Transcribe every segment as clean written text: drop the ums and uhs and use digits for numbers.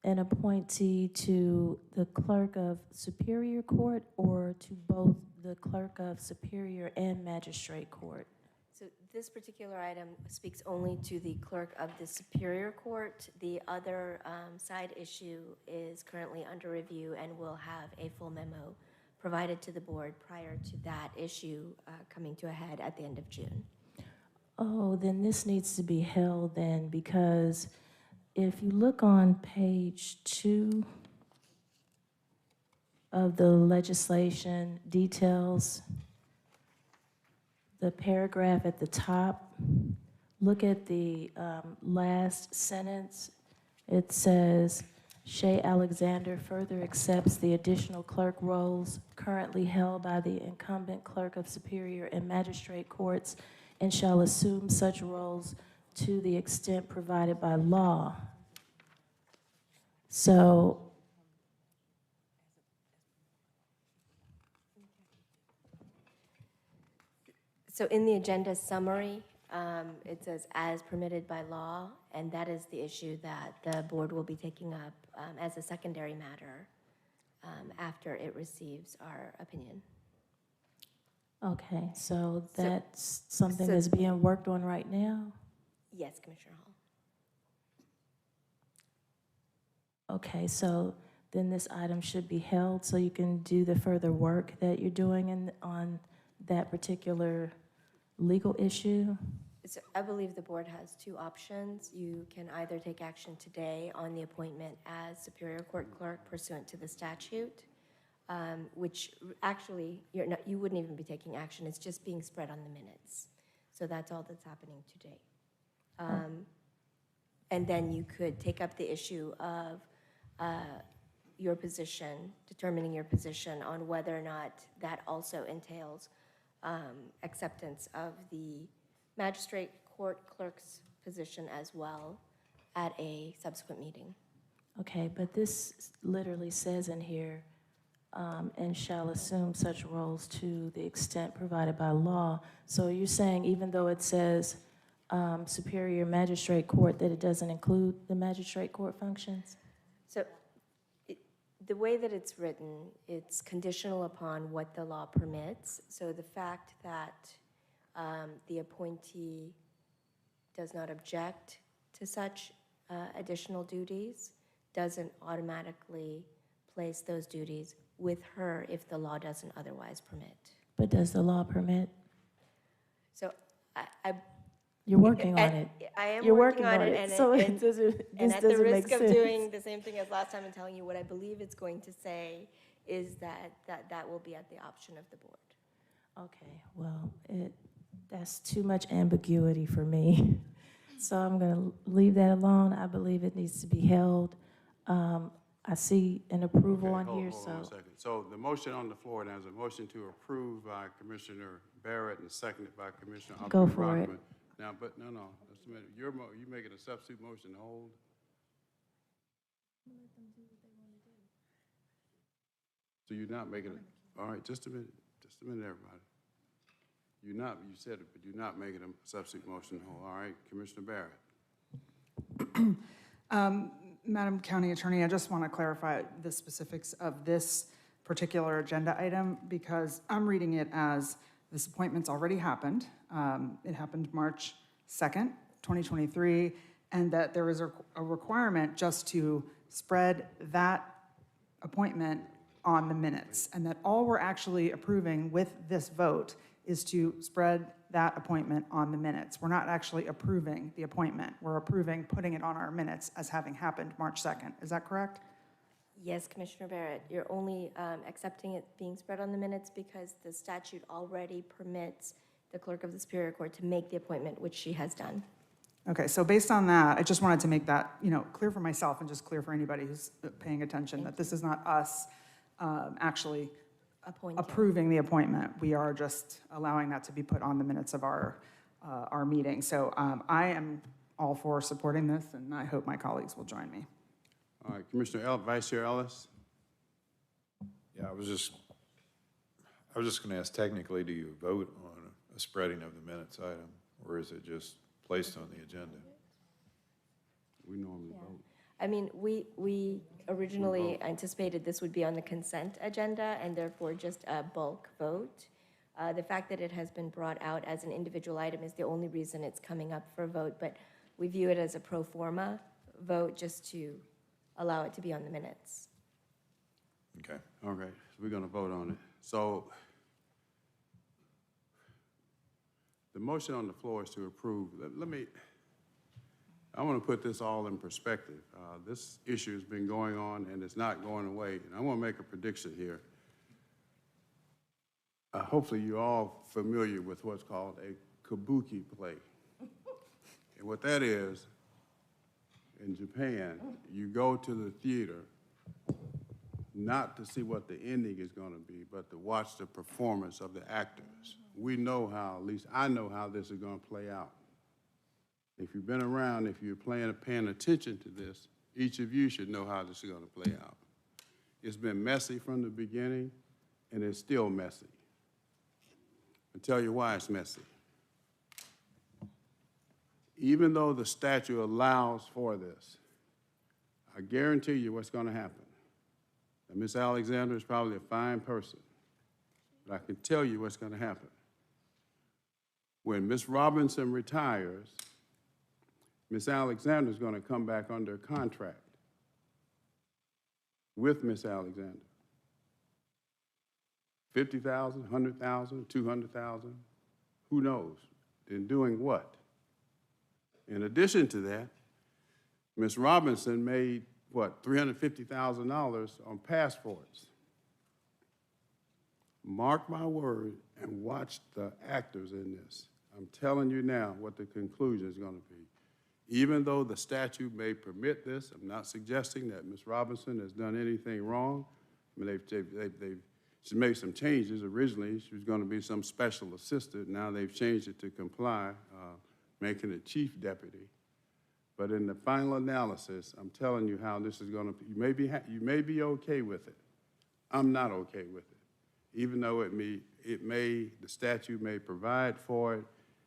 an appointee to the clerk of Superior Court or to both the clerk of Superior and Magistrate Court? So this particular item speaks only to the clerk of the Superior Court. The other side issue is currently under review and will have a full memo provided to the board prior to that issue coming to a head at the end of June. Oh, then this needs to be held then, because if you look on page 2 of the legislation details, the paragraph at the top, look at the last sentence. It says, Shay Alexander further accepts the additional clerk roles currently held by the incumbent clerk of Superior and Magistrate Courts and shall assume such roles to the extent provided by law. So in the agenda summary, it says as permitted by law, and that is the issue that the board will be taking up as a secondary matter after it receives our opinion. okay, so that's something that's being worked on right now? Yes, Commissioner Hall. Okay, so then this item should be held so you can do the further work that you're doing on that particular legal issue? So I believe the board has two options. You can either take action today on the appointment as Superior Court Clerk pursuant to the statute, which actually you wouldn't even be taking action. It's just being spread on the minutes. So that's all that's happening today. And then you could take up the issue of your position, determining your position on whether or not that also entails acceptance of the magistrate court clerk's position as well at a subsequent meeting. Okay, but this literally says in here, and shall assume such roles to the extent provided by law. So you're saying even though it says Superior Magistrate Court, that it doesn't include the magistrate court functions? So the way that it's written, it's conditional upon what the law permits. So the fact that the appointee does not object to such additional duties doesn't automatically place those duties with her if the law doesn't otherwise permit. But does the law permit? So You're working on it. I am You're working on it, and, so and, this and at the doesn't make risk of sense. doing the same thing as last time and telling you what I believe it's going to say is that will be at the option of the board. Okay, well, that's too much ambiguity for me. So I'm going to leave that alone. I believe it needs to be held. I see an approval on here, Hold on a so. second. So the motion on the floor, now is a motion to approve by Commissioner Barrett and seconded by Commissioner Go Upton for it. Rockman. Now, but no, just a minute. You making a substitute motion to hold? So you're not making it, all right, just a minute, everybody. You said it, but you're not making a substitute motion to hold. All right, Commissioner Barrett. Madam County Attorney, I just want to clarify the specifics of this particular agenda item because I'm reading it as this appointment's already happened. It happened March 2nd, 2023, and that there is a requirement just to spread that appointment on the minutes, and that all we're actually approving with this vote is to spread that appointment on the minutes. We're not actually approving the appointment. We're approving putting it on our minutes as having happened March 2nd. Is that correct? Yes, Commissioner Barrett, you're only accepting it being spread on the minutes because the statute already permits the clerk of the Superior Court to make the appointment, which she has done. Okay, so based on that, I just wanted to make that, clear for myself and just clear for anybody who's paying attention that this is not us actually approving the appointment. We are just allowing that to be put on the minutes of our meeting. So I am all for supporting this, and I hope my colleagues will join me. All right, Vice Chair Ellis. Yeah, I was just going to ask, technically, do you vote on a spreading of the minutes item, or is it just placed on the agenda? We normally vote. I mean, we originally anticipated this would be on the consent agenda and therefore just a bulk vote. The fact that it has been brought out as an individual item is the only reason it's coming up for a vote, but we view it as a pro forma vote just to allow it to be on the minutes. Okay. Okay, so we're gonna vote on it. So the motion on the floor is to approve. I want to put this all in perspective. This issue has been going on and it's not going away. And I want to make a prediction here. Hopefully you're all familiar with what's called a kabuki play. And what that is, in Japan, you go to the theater not to see what the ending is going to be, but to watch the performance of the actors. We know how, at least I know how this is going to play out. If you've been around, if you're paying attention to this, each of you should know how this is going to play out. It's been messy from the beginning, and it's still messy. I'll tell you why it's messy. Even though the statute allows for this, I guarantee you what's going to happen. Now, Ms. Alexander is probably a fine person, but I can tell you what's going to happen. When Ms. Robinson retires, Ms. Alexander is going to come back under contract with Ms. Alexander. 50,000, 100,000, 200,000, who knows? Then doing what? In addition to that, Ms. Robinson made, what, $350,000 on passports. Mark my word and watch the actors in this. I'm telling you now what the conclusion is going to be. Even though the statute may permit this, I'm not suggesting that Ms. Robinson has done anything wrong. I mean, she's made some changes. Originally, she was going to be some special assistant. Now they've changed it to comply, making it chief deputy. But in the final analysis, I'm telling you how this is going to, you may be okay with it. I'm not okay with it. Even though the statute may provide for it,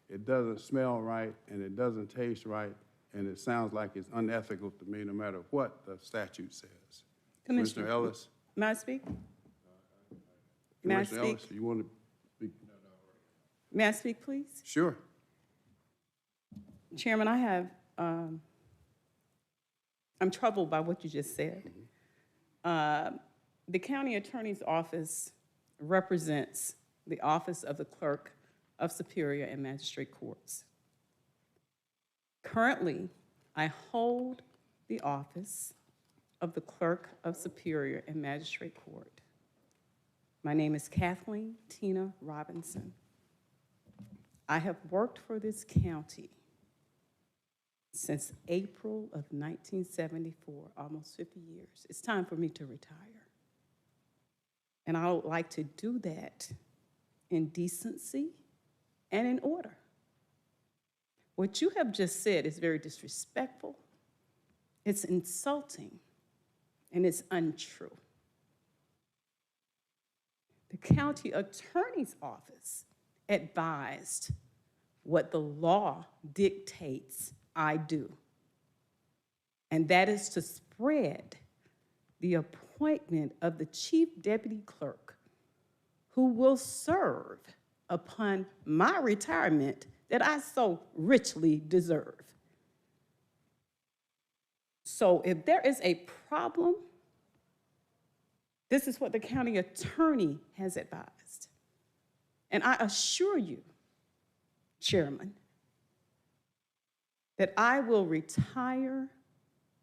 it doesn't smell right and it doesn't taste right, and it sounds like it's unethical to me no matter what the statute says. Commissioner Ellis? May I speak? May I Commissioner speak? Ellis, you want to speak? May I speak, please? Sure. Chairman, I'm troubled by what you just said. The county attorney's office represents the office of the clerk of Superior and Magistrate Courts. Currently, I hold the office of the clerk of Superior and Magistrate Court. My name is Kathleen Tina Robinson. I have worked for this county since April of 1974, almost 50 years. It's time for me to retire. And I would like to do that in decency and in order. What you have just said is very disrespectful, it's insulting, and it's untrue. The county attorney's office advised what the law dictates I do, and that is to spread the appointment of the chief deputy clerk who will serve upon my retirement that I so richly deserve. So if there is a problem, this is what the county attorney has advised. And I assure you, Chairman, that I will retire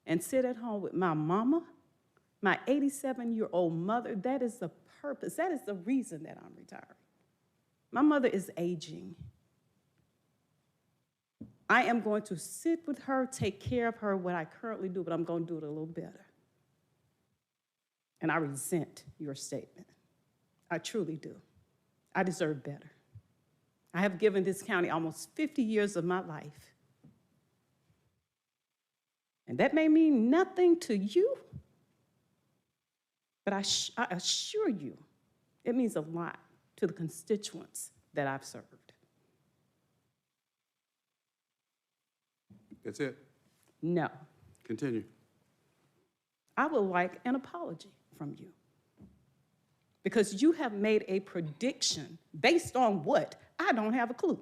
and sit at home with my mama, my 87-year-old mother. That is the purpose. That is the reason that I'm retiring. My mother is aging. I am going to sit with her, take care of her, what I currently do, but I'm going to do it a little better. And I resent your statement. I truly do. I deserve better. I have given this county almost 50 years of my life. And that may mean nothing to you, but I assure you, it means a lot to the constituents that I've served. That's it? No. Continue. I would like an apology from you. Because you have made a prediction based on what? I don't have a clue.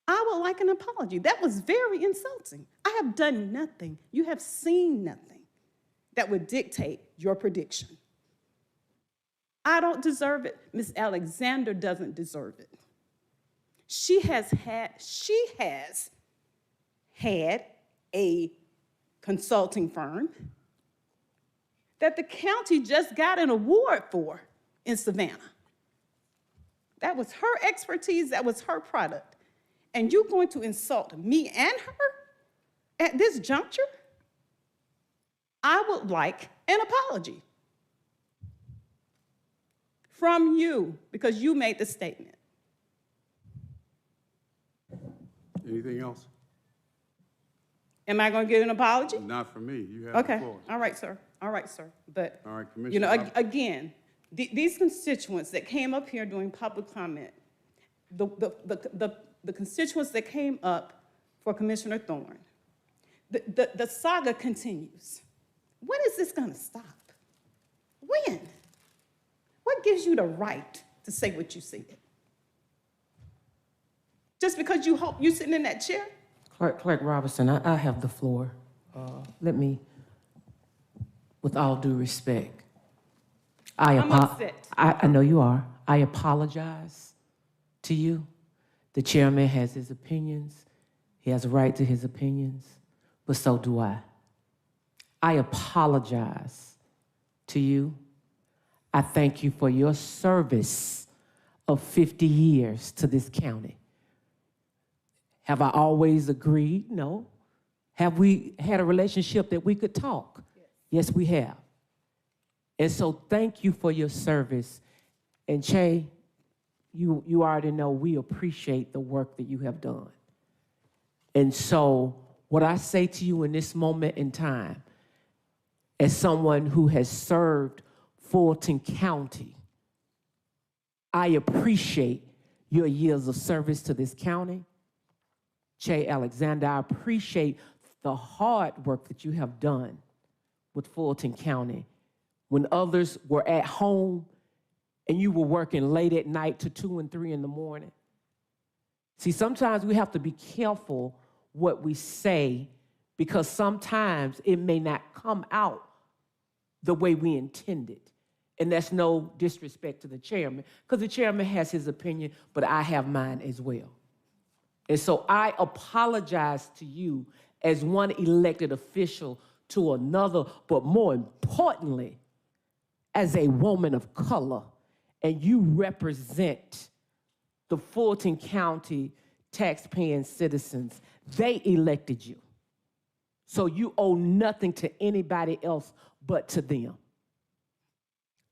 I would like an apology. That was very insulting. I have done nothing. You have seen nothing that would dictate your prediction. I don't deserve it. Ms. Alexander doesn't deserve it. She has had a consulting firm that the county just got an award for in Savannah. That was her expertise, that was her product. And you're going to insult me and her at this juncture? I would like an apology from you because you made the statement. Anything else? Am I going to get an apology? Not from me. You have the Okay, floor. all right, sir. All right, sir. But, All right, you know, Commissioner. again, these constituents that came up here doing public comment, the constituents that came up for Commissioner Thorne, the saga continues. When is this going to stop? When? What gives you the right to say what you said? Just because you hope you're sitting in that chair? Clerk Robinson, I have the floor. Let me, with all due respect, I'm upset. I know you are. I apologize to you. The chairman has his opinions. He has a right to his opinions, but so do I. I apologize to you. I thank you for your service of 50 years to this county. Have I always agreed? No. Have we had a relationship that we could talk? Yes, we have. And so thank you for your service. And Che, you already know we appreciate the work that you have done. And so what I say to you in this moment in time, as someone who has served Fulton County, I appreciate your years of service to this county. Che Alexander, I appreciate the hard work that you have done with Fulton County. When others were at home and you were working late at night to 2 and 3 in the morning. See, sometimes we have to be careful what we say because sometimes it may not come out the way we intended. And that's no disrespect to the chairman, because the chairman has his opinion, but I have mine as well. And so I apologize to you as one elected official to another, but more importantly, as a woman of color, and you represent the Fulton County taxpaying citizens. They elected you. So you owe nothing to anybody else but to them.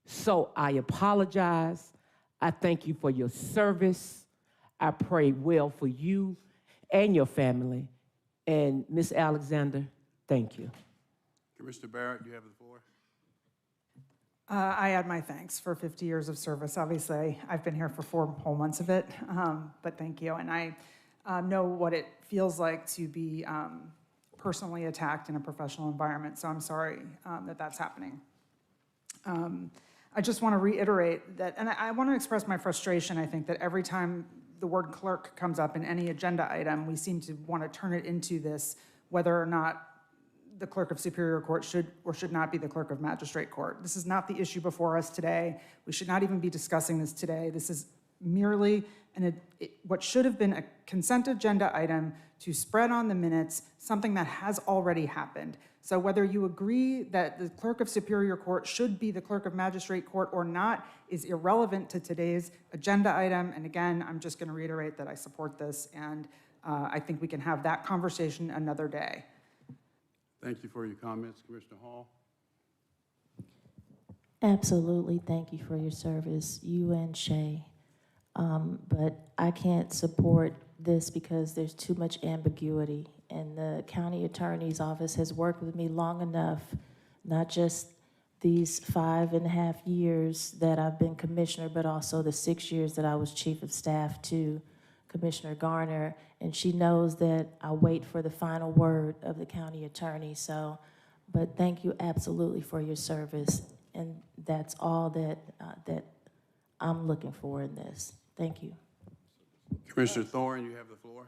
So I apologize. I thank you for your service. I pray well for you and your family. And Ms. Alexander, thank you. Commissioner Barrett, you have the floor. I add my thanks for 50 years of service. Obviously, I've been here for 4 whole months of it, but thank you. And I know what it feels like to be personally attacked in a professional environment, so I'm sorry that that's happening. I just want to reiterate that, and I want to express my frustration. I think that every time the word clerk comes up in any agenda item, we seem to want to turn it into this, whether or not the clerk of Superior Court should or should not be the clerk of Magistrate Court. This is not the issue before us today. We should not even be discussing this today. This is merely what should have been a consent agenda item to spread on the minutes something that has already happened. So whether you agree that the clerk of Superior Court should be the clerk of Magistrate Court or not is irrelevant to today's agenda item. And again, I'm just going to reiterate that I support this, and I think we can have that conversation another day. Thank you for your comments, Commissioner Hall. Absolutely, thank you for your service, you and Shay. But I can't support this because there's too much ambiguity, and the county attorney's office has worked with me long enough, not just these 5.5 years that I've been commissioner, but also the 6 years that I was chief of staff, to Commissioner Garner, and she knows that I wait for the final word of the county attorney, so, but thank you absolutely for your service, and that's all that I'm looking for in this. Thank you. Commissioner Thorne, you have the floor.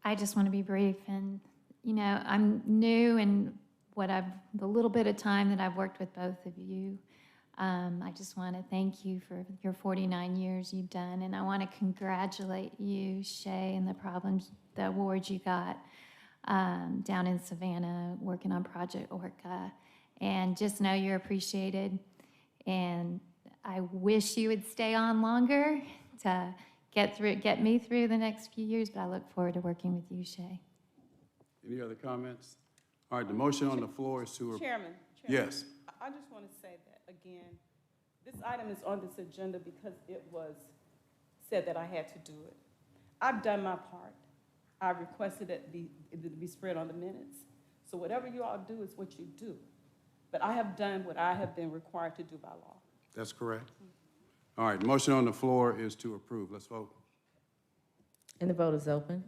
I just want to be brief, and, you know, I'm new in the little bit of time that I've worked with both of you. I just want to thank you for your 49 years you've done, and I want to congratulate you, Shay, and the awards you got down in Savannah, working on Project Orca, and just know you're appreciated, and I wish you would stay on longer to get me through the next few years, but I look forward to working with you, Shay. Any other comments? All right, the motion on the floor is to. Chairman. Yes. I just want to say that, again, this item is on this agenda because it was said that I had to do it. I've done my part. I requested it to be spread on the minutes. So whatever you all do is what you do. But I have done what I have been required to do by law. That's correct. All right, the motion on the floor is to approve. Let's vote. And the vote is open.